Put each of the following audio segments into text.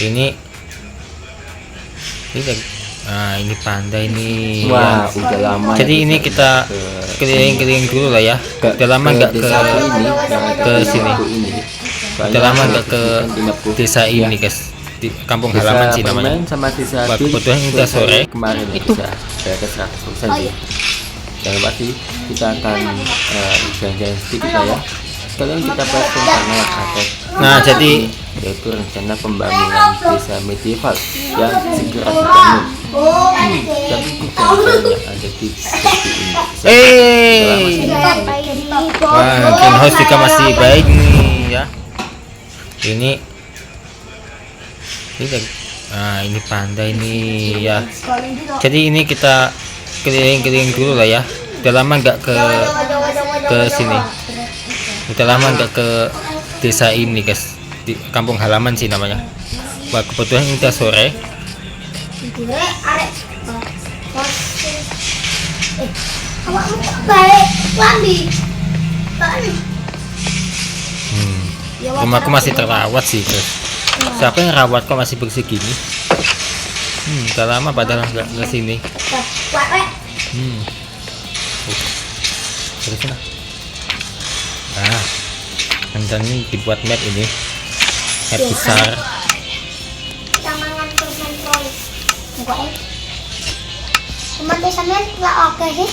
ini nah ini panda ini. Wah, ya. udah lama. Jadi ini kita keliling-keliling dulu lah ya. Udah lama nggak ke sini. Udah lama nggak ke desa ini guys. Di kampung halaman sih namanya. Sama desa Kebetulan udah sore. Kemarin itu beres 100% sih. Yang pasti kita akan jalan-jalan sedikit lah ya. Sekalian kita bahas tentang ATEK. Nah jadi yaitu rencana pembangunan desa medieval yang segera dibangun. Tapi bukan ada tips seperti ini. Wah, greenhouse juga masih baik nih ya. Ini nah ini panda ini ya. Jadi ini kita keliling-keliling dulu lah ya. Udah lama nggak ke sini. Udah lama nggak ke desa ini guys. Di kampung halaman sih namanya. Wah, kebetulan udah sore. Rumahku masih terawat sih guys. Siapa yang rawat kok masih bersih gini? Udah lama padahal nggak ke sini. Terus nah. Nah, rencananya dibuat map ini. Map besar. Mati sampean lah oke sih.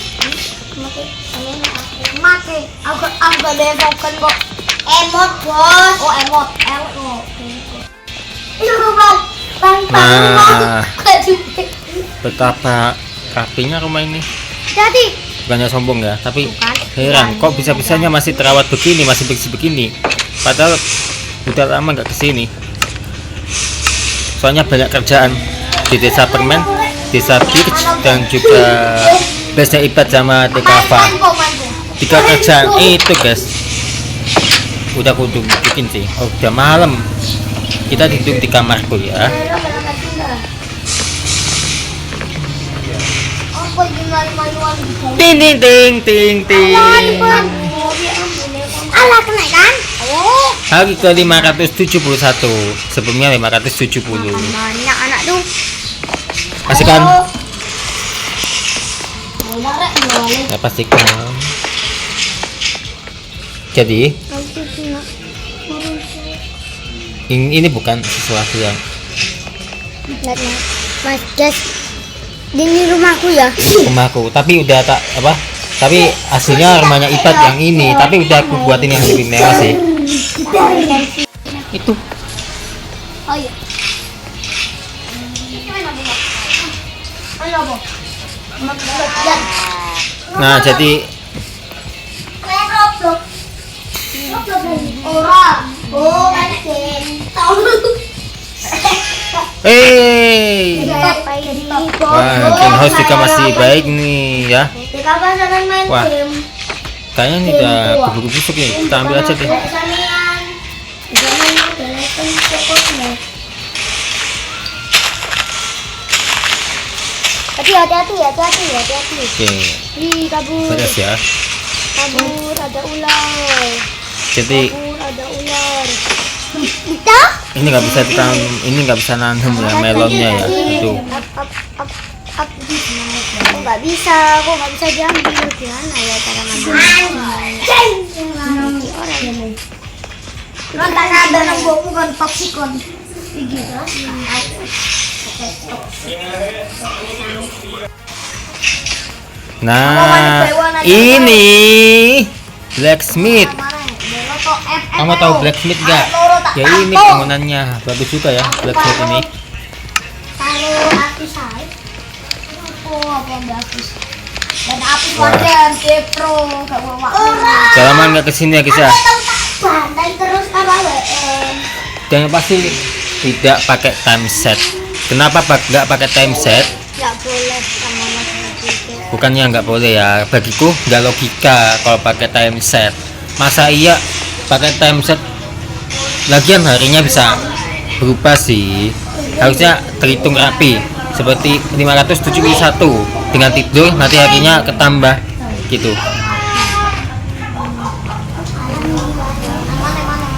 Mati. Aku ada token kok. Emot bos. Oh emot. Nah, betapa rapinya rumah ini. Jadi. Bukannya sombong ya, tapi heran kok bisa-bisanya masih terawat begini, masih bersih begini. Padahal udah lama nggak kesini. Soalnya banyak kerjaan di desa Permen, desa Birch, dan juga desa Ibat sama Tekava. 3 kerjaan itu guys. Udah kudu bikin sih. Oh, udah malam. Kita tidur di kamarku ya. Ting ting ting ting ting. Alah kena kan? Oh. Hari ke 571. Sebelumnya 570. Banyak anak tuh. Masih kan? Ya pastikan. Jadi ini bukan sesuatu yang Mas Jas, ini rumahku ya. rumahku, tapi udah tak apa? Tapi aslinya rumahnya Ibat yang ini, tapi udah aku buatin yang lebih mewah sih. Itu. Oh iya. Nah, jadi wah, greenhouse juga masih baik nih ya. Wah, kayaknya ini udah keburu busuk nih. Kita ambil aja deh. Hati-hati. Oke, Ih, kabur. beres ya. Kabur, ada ular. Jadi Ada ular. Kita? ini nggak bisa ditanam, ini nggak bisa nanam ya melonnya ya. Itu. Aku nggak bisa diambil. Gimana ya cara ngambil? Orang tak ada nembok bukan toksikon. Nah, ini blacksmith. Kamu tahu blacksmith nggak? Ya ini bangunannya bagus juga ya blacksmith ini. Taruh api saya. Apa bagus? Dan api wajar, Pro, gak bawa. Udah lama nggak kesini ya guys ya. Bantai terus apa Dan pasti tidak pakai time set. Kenapa nggak pakai time set? Nggak boleh sama Mas Budi. Bukannya nggak boleh ya, bagiku nggak logika kalau pakai time set. Masa iya pakai time set? Lagian harinya bisa berubah sih. Harusnya terhitung rapi. Seperti 571 dengan tidur nanti harinya ketambah gitu.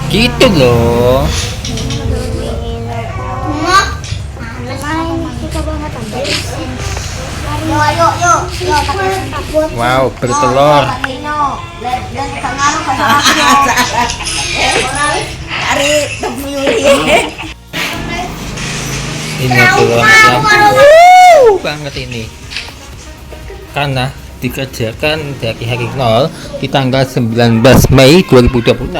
Gitu loh. Yo, ayo, yo, yo, pakai sabun. Wow, bertelur. Pakai no. Dan kangaruh ke sana. Hari tepuyuri. Ini telur banget ini. Karena dikerjakan dari hari 0 di tanggal 19 Mei 2026.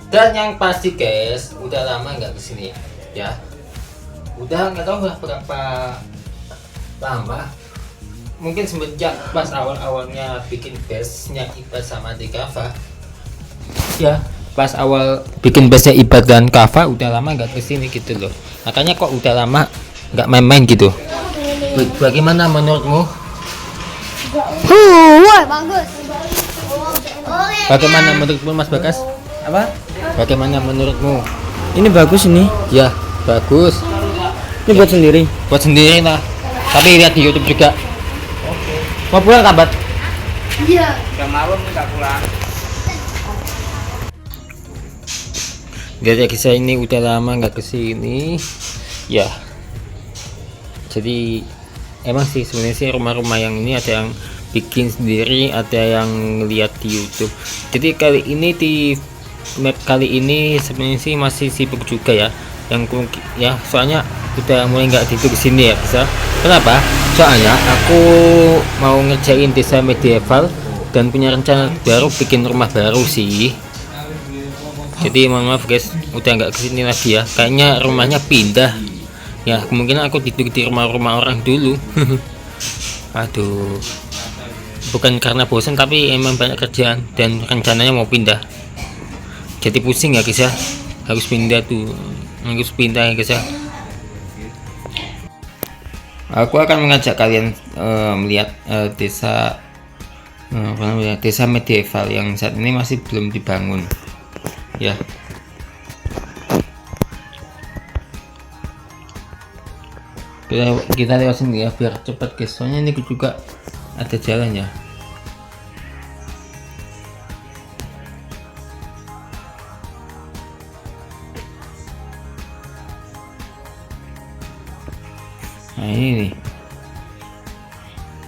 Dan yang pasti guys, udah lama nggak kesini ya. Udah nggak tahu berapa lama. Mungkin semenjak pas awal-awalnya bikin base-nya Ibad sama Dekava. Ya, pas awal bikin base-nya Ibad dan Kava udah lama nggak kesini gitu loh. Makanya kok udah lama nggak main-main gitu. Bagaimana menurutmu? Wah, bagus. Bagaimana menurutmu Mas Bagas? Apa? Bagaimana menurutmu? Ini bagus ini. Ya, bagus. Ini buat sendiri. Buat sendiri lah. Tapi lihat di YouTube juga. Mau pulang kabat? Iya. Udah malam nggak pulang. Lihat ya kisah ini udah lama nggak kesini. Ya. Jadi emang sih sebenarnya sih rumah-rumah yang ini ada yang bikin sendiri, ada yang lihat di YouTube. Jadi kali ini di map kali ini sebenarnya sih masih sibuk juga ya. Yang ya soalnya udah mulai nggak tidur di sini ya bisa. Kenapa? Soalnya aku mau ngerjain desa medieval dan punya rencana baru bikin rumah baru sih. Jadi mohon maaf guys, udah nggak kesini lagi ya. Kayaknya rumahnya pindah. Ya kemungkinan aku tidur di rumah-rumah orang dulu. Aduh. Bukan karena bosan tapi emang banyak kerjaan dan rencananya mau pindah. Jadi pusing ya guys ya. Harus pindah tuh. Harus pindah ya guys ya. Aku akan mengajak kalian melihat desa apa namanya, desa medieval yang saat ini masih belum dibangun. Ya. Kita lewat sini ya biar cepat guys. Soalnya ini juga ada jalan ya. Nah ini nih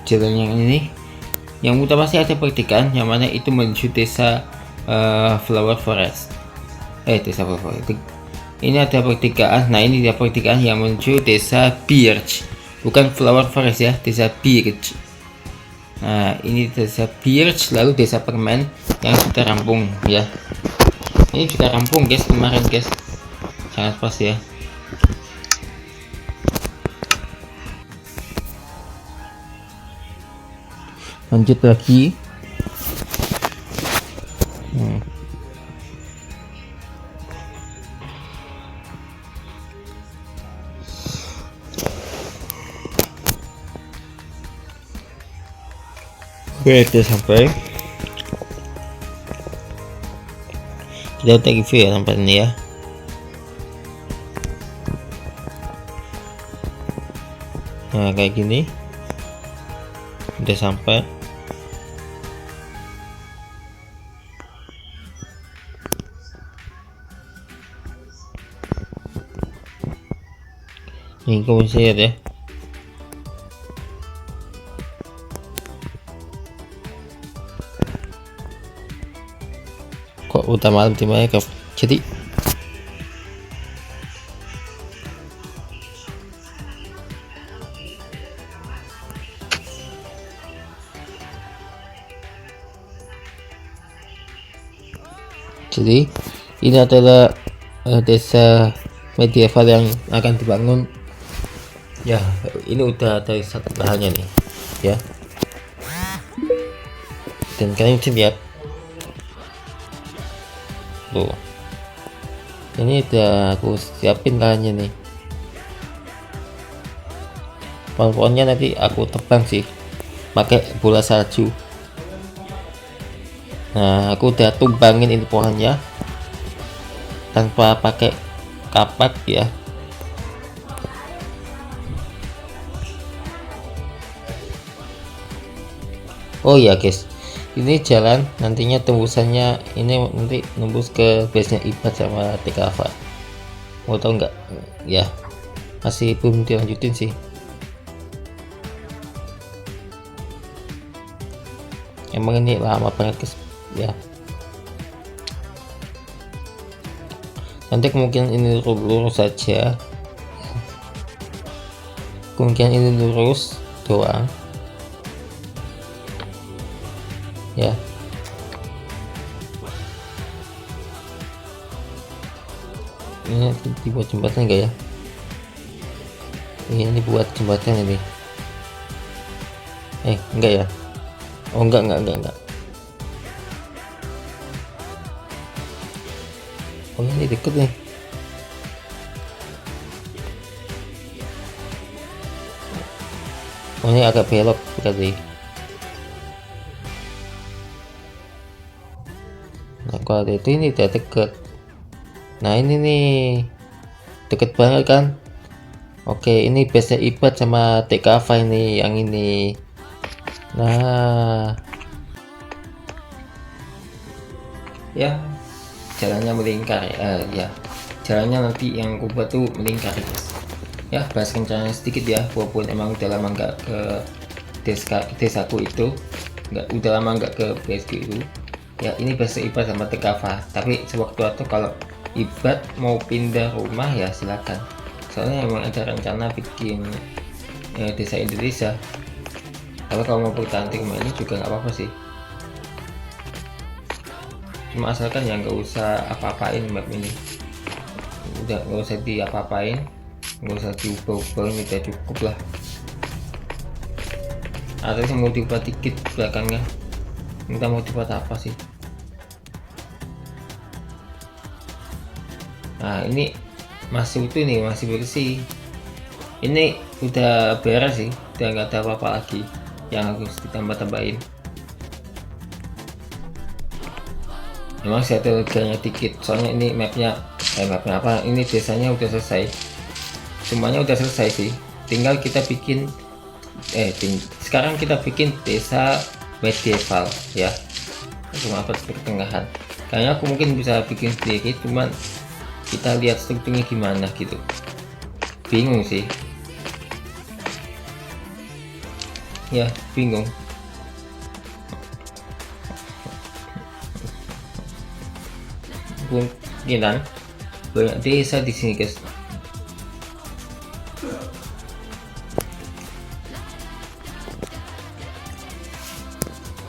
jalan yang ini, yang utama pasti ada pertigaan yang mana itu menuju desa Flower Forest. Desa Flower Forest. Ini ada pertigaan. Nah ini dia pertigaan yang menuju desa Birch, bukan Flower Forest ya, desa Birch. Nah ini desa Birch, lalu desa Permen yang sudah rampung ya. Ini juga rampung guys kemarin guys, sangat pas ya. Lanjut lagi. Oke, kita sampai. Kita udah review ya tempat ini ya. Nah kayak gini udah sampai. Ini kamu bisa lihat ya. Kok udah malam di Minecraft. Jadi ini adalah desa medieval yang akan dibangun ya. Ini udah dari satu bahannya nih ya, dan kalian bisa lihat tuh, ini udah aku siapin bahannya nih. Pohon-pohonnya nanti aku tebang sih pakai bola salju. Nah aku udah tumbangin ini pohonnya tanpa pakai kapak ya. Oh ya guys, ini jalan nantinya tembusannya ini nanti nembus ke base nya Ibad sama Dekava. mau tahu nggak ya, masih belum dilanjutin sih. Emang ini lama banget guys ya. Nanti kemungkinan ini lurus saja, kemungkinan ini lurus doang ya. Ini dibuat jembatan enggak ya? Ini buat jembatan ini. Enggak ya? Oh enggak. Oh ini deket nih. Oh ini agak belok berarti. Nah kalau itu ini tidak deket. Nah ini nih deket banget kan. Oke ini base Ibad sama TKV ini yang ini. Nah ya jalannya melingkar ya, jalannya nanti yang aku buat tuh melingkar guys ya. Bahas rencananya sedikit ya, walaupun emang udah lama nggak ke desaku itu, udah lama nggak ke BSG itu ya. Ini base Ibad sama TKV, tapi sewaktu-waktu kalau Ibad mau pindah rumah ya silakan, soalnya emang ada rencana bikin desa Indonesia. Tapi kalau mau bertahan di rumah ini juga nggak apa-apa sih, cuma asalkan ya nggak usah apa-apain map ini, udah nggak usah diapa-apain, nggak usah diubah-ubah, ini udah cukup lah. Atau mau diubah dikit belakangnya, kita mau dibuat apa sih? Nah ini masih utuh nih, masih bersih, ini udah beres sih, udah nggak ada apa-apa lagi yang harus ditambah-tambahin. Memang saya ada leganya dikit, soalnya ini mapnya apa, ini desanya udah selesai, semuanya udah selesai sih, tinggal kita bikin sekarang kita bikin desa medieval ya, rumah abad pertengahan. Kayaknya aku mungkin bisa bikin sendiri, cuman kita lihat strukturnya gimana gitu, bingung sih ya, bingung. Kemungkinan banyak desa di sini guys.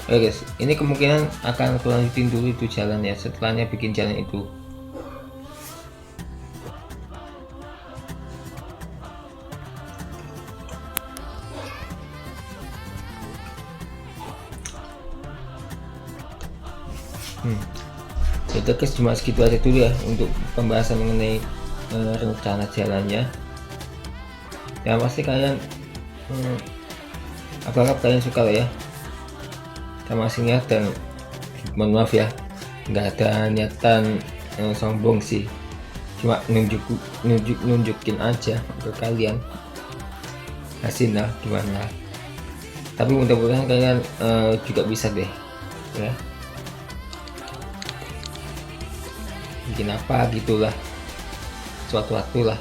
Oke guys, ini kemungkinan akan aku lanjutin dulu itu jalan ya, setelahnya bikin jalan itu. Itu guys, cuma segitu aja dulu ya untuk pembahasan mengenai rencana jalannya ya. Pasti kalian apakah kalian suka lah ya sama sini, dan mohon maaf ya nggak ada niatan sombong sih, cuma nunjukin aja ke kalian hasilnya gimana. Tapi mudah-mudahan kalian juga bisa deh ya, bikin apa gitulah suatu waktu lah.